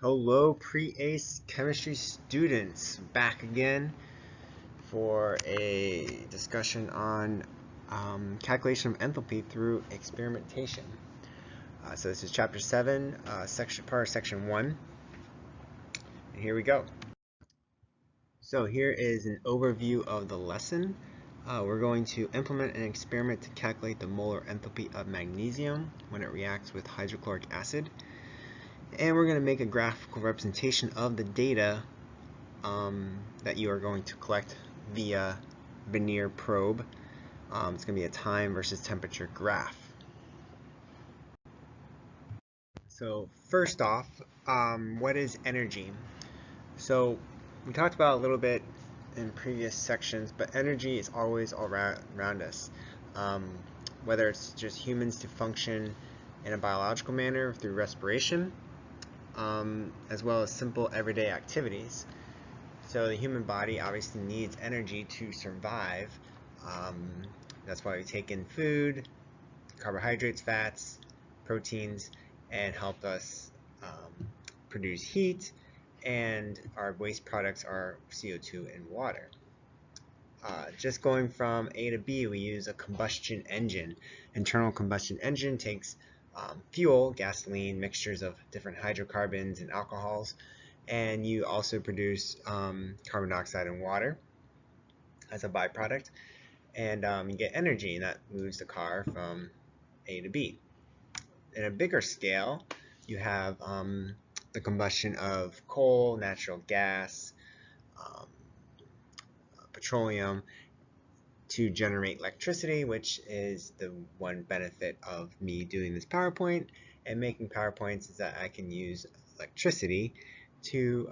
Hello, pre-ACE chemistry students, back again for a discussion on calculation of enthalpy through experimentation. So this is chapter 7, part of section 1, and here we go. So here is an overview of the lesson. We're going to implement an experiment to calculate the molar enthalpy of magnesium when it reacts with hydrochloric acid. And we're going to make a graphical representation of the data that you are going to collect via Vernier probe. It's going to be a time versus temperature graph. So first off, what is energy? So we talked about a little bit in previous sections, but energy is always all around us. Whether it's just humans to function in a biological manner through respiration, as well as simple everyday activities. So the human body obviously needs energy to survive. That's why we take in food, carbohydrates, fats, proteins, and help us produce heat, and our waste products are CO2 and water. Just going from A to B, we use a combustion engine. Internal combustion engine takes fuel, gasoline, mixtures of different hydrocarbons and alcohols, and you also produce carbon dioxide and water as a byproduct, and you get energy, and that moves the car from A to B. In a bigger scale, you have the combustion of coal, natural gas, petroleum to generate electricity, which is the one benefit of me doing this PowerPoint and making PowerPoints, is that I can use electricity to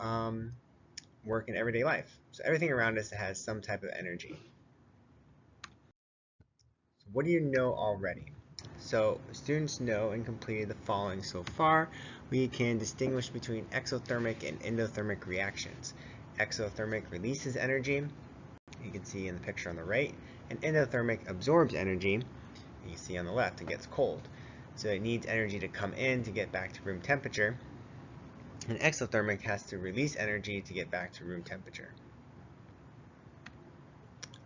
work in everyday life. So everything around us has some type of energy. So what do you know already? So students know and completed the following so far. We can distinguish between exothermic and endothermic reactions. Exothermic releases energy, you can see in the picture on the right, and endothermic absorbs energy, you can see on the left, it gets cold. So it needs energy to come in to get back to room temperature, and exothermic has to release energy to get back to room temperature.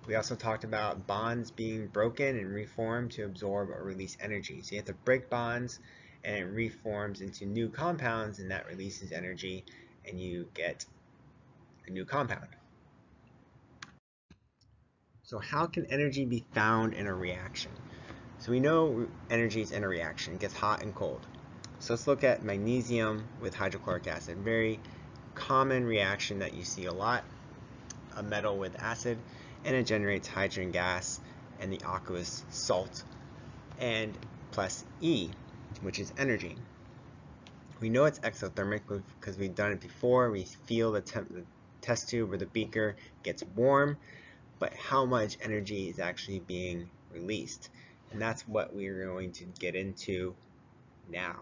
We also talked about bonds being broken and reformed to absorb or release energy. So you have to break bonds, and it reforms into new compounds, and that releases energy, and you get a new compound. So how can energy be found in a reaction? So we know energy is in a reaction. It gets hot and cold. So let's look at magnesium with hydrochloric acid. Very common reaction that you see a lot. A metal with acid, and it generates hydrogen gas and the aqueous salt, and plus E, which is energy. We know it's exothermic because we've done it before. We feel the test tube or the beaker gets warm, but how much energy is actually being released? And that's what we're going to get into now.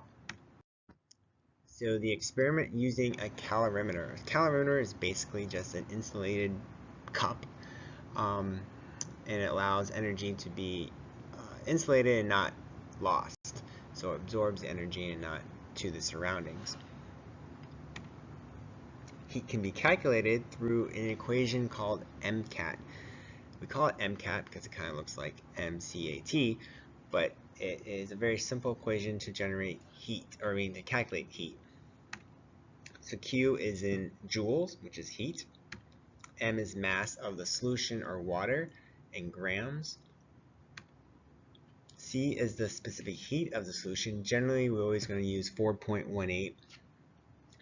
So the experiment using a calorimeter. A calorimeter is basically just an insulated cup, and it allows energy to be insulated and not lost. So it absorbs energy and not to the surroundings. Heat can be calculated through an equation called MCAT. We call it MCAT because it kind of looks like MCAT, but it is a very simple equation to generate heat, or to calculate heat. So Q is in joules, which is heat. M is mass of the solution or water in grams. C is the specific heat of the solution. Generally, we're always going to use 4.18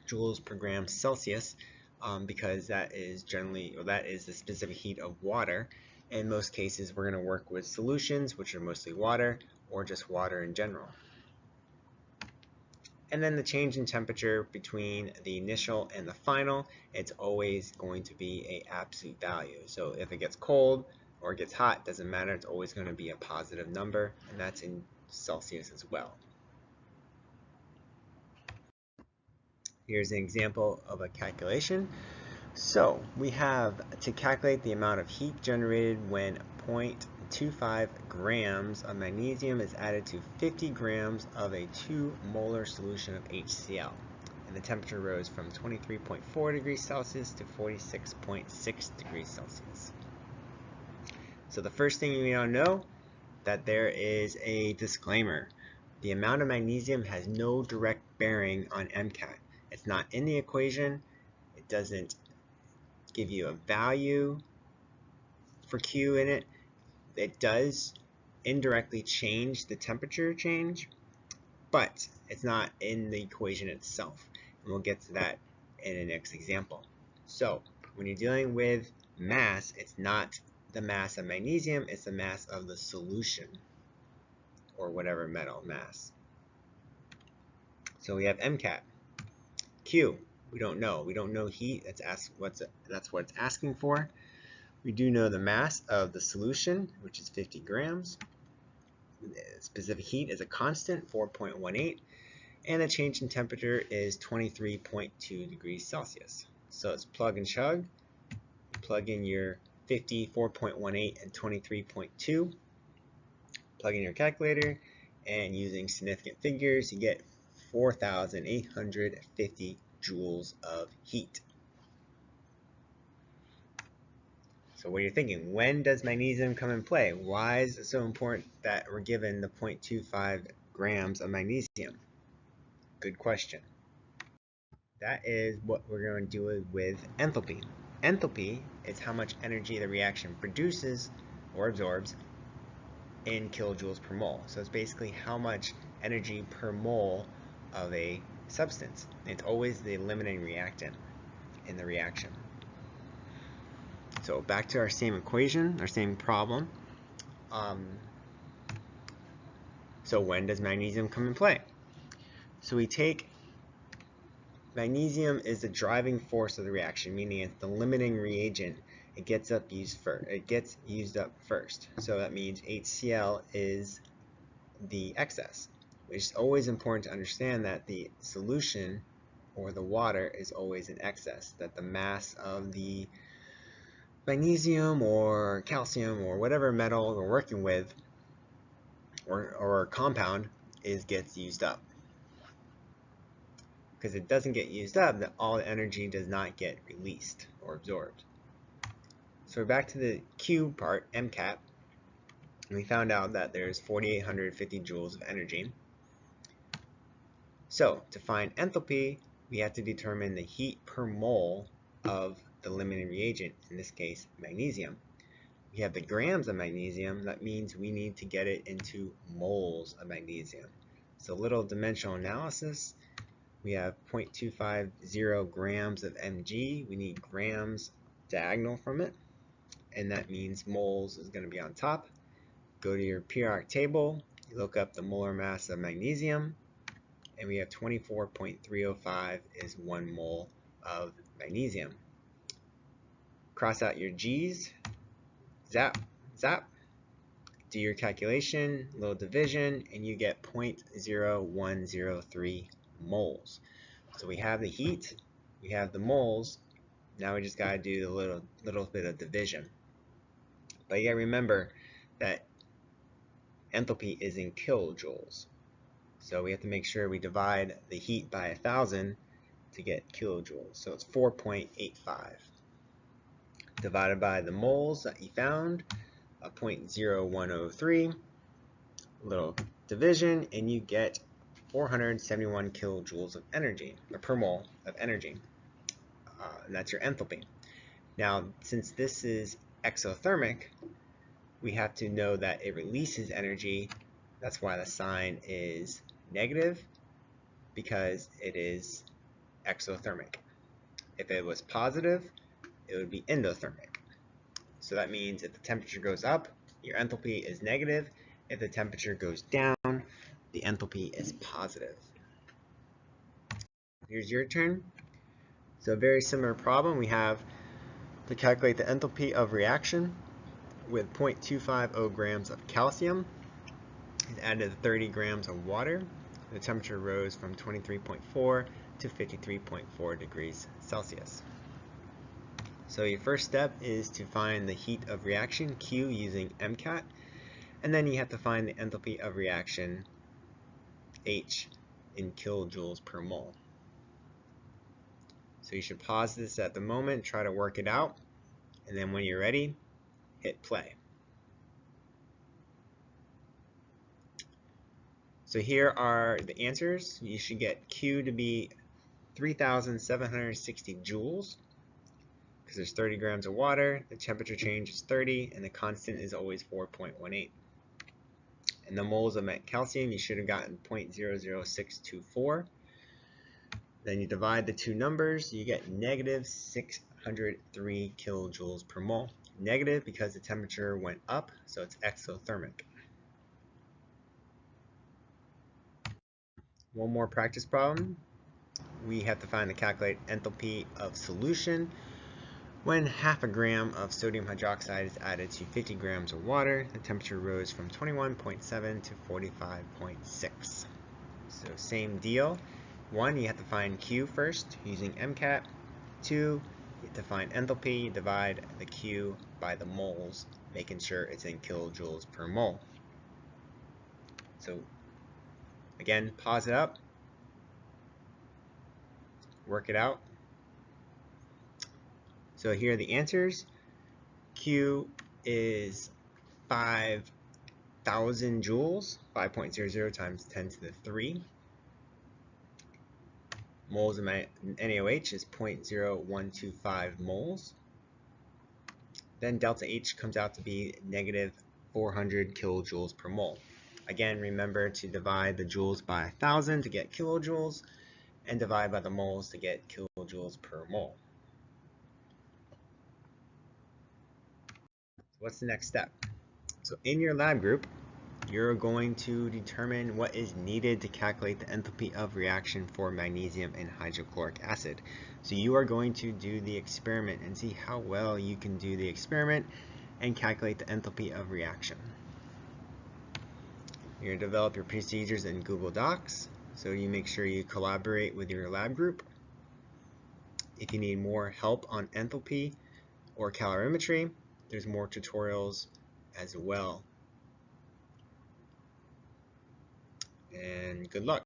joules per gram Celsius, because that is the specific heat of water. In most cases, we're going to work with solutions, which are mostly water, or just water in general. And then the change in temperature between the initial and the final, it's always going to be an absolute value. So if it gets cold or it gets hot, doesn't matter, it's always going to be a positive number, and that's in Celsius as well. Here's an example of a calculation. So we have to calculate the amount of heat generated when 0.25 grams of magnesium is added to 50 grams of a 2 molar solution of HCl. and the temperature rose from 23.4 degrees Celsius to 46.6 degrees Celsius. So the first thing you need to know, that there is a disclaimer. The amount of magnesium has no direct bearing on MCAT. It's not in the equation. It doesn't give you a value for Q in it. It does indirectly change the temperature change, but it's not in the equation itself. And we'll get to that in the next example. So when you're dealing with mass, it's not the mass of magnesium, it's the mass of the solution, or whatever metal mass. So we have MCAT. Q, we don't know. We don't know heat. That's what it's asking for. We do know the mass of the solution, which is 50 grams. The specific heat is a constant, 4.18, and the change in temperature is 23.2 degrees Celsius. So it's plug and chug. Plug in your 50, 4.18, and 23.2. Plug in your calculator, and using significant figures, you get 4,850 joules of heat. So what you're thinking, when does magnesium come in play? Why is it so important that we're given the 0.25 grams of magnesium? Good question. That is what we're going to do with enthalpy. Enthalpy is how much energy the reaction produces or absorbs in kilojoules per mole. So it's basically how much energy per mole of a substance. It's always the limiting reactant in the reaction. So back to our same equation, our same problem. So when does magnesium come in play? So we take magnesium is the driving force of the reaction, meaning it's the limiting reagent. It gets used up first. So that means HCl is the excess. It's always important to understand that the solution or the water is always in excess, that the mass of the magnesium or calcium or whatever metal we're working with or compound gets used up. Because it doesn't get used up, that all the energy does not get released or absorbed. So we're back to the Q part, MCAT, and we found out that there's 4,850 joules of energy. So to find enthalpy, we have to determine the heat per mole of the limiting reagent, in this case magnesium. We have the grams of magnesium, that means we need to get it into moles of magnesium. So little dimensional analysis, we have 0.250 grams of Mg, we need grams diagonal from it, and that means moles is going to be on top. Go to your periodic table, you look up the molar mass of magnesium, and we have 24.305 is 1 mole of magnesium. Cross out your G's, zap, zap, do your calculation, little division, and you get 0.0103 moles. So we have the heat, we have the moles, now we just got to do the little bit of division. But you got to remember that enthalpy is in kilojoules. So we have to make sure we divide the heat by 1,000 to get kilojoules. So it's 4.85. Divided by the moles that you found, 0.0103, little division, and you get 471 kilojoules of energy, or per mole of energy. And that's your enthalpy. Now, since this is exothermic, we have to know that it releases energy. That's why the sign is negative, because it is exothermic. If it was positive, it would be endothermic. So that means if the temperature goes up, your enthalpy is negative. If the temperature goes down, the enthalpy is positive. Here's your turn. So a very similar problem. We have to calculate the enthalpy of reaction with 0.250 grams of calcium. It's added to 30 grams of water. The temperature rose from 23.4 to 53.4 degrees Celsius. So your first step is to find the heat of reaction, Q, using MCAT, and then you have to find the enthalpy of reaction, H, in kilojoules per mole. So you should pause this at the moment, try to work it out, and then when you're ready, hit play. So here are the answers. You should get Q to be 3,760 joules because there's 30 grams of water, the temperature change is 30, and the constant is always 4.18. And the moles of calcium, you should have gotten 0.00624. Then you divide the two numbers, you get negative 603 kilojoules per mole. Negative because the temperature went up, so it's exothermic. One more practice problem. We have to find the calculate enthalpy of solution when half a gram of sodium hydroxide is added to 50 grams of water. The temperature rose from 21.7 to 45.6. So same deal. 1, you have to find Q first using MCAT. 2, you have to find enthalpy, divide the Q by the moles, making sure it's in kilojoules per mole. So again, pause it up, work it out. So here are the answers. Q is 5,000 joules, 5.00 times 10 to the 3. Moles of my NaOH is 0.0125 moles. Then delta H comes out to be negative 400 kilojoules per mole. Again, remember to divide the joules by 1,000 to get kilojoules, and divide by the moles to get kilojoules per mole. What's the next step? So in your lab group, you're going to determine what is needed to calculate the enthalpy of reaction for magnesium and hydrochloric acid. So you are going to do the experiment and see how well you can do the experiment and calculate the enthalpy of reaction. You're going to develop your procedures in Google Docs, so you make sure you collaborate with your lab group. If you need more help on enthalpy or calorimetry, there's more tutorials as well. And good luck.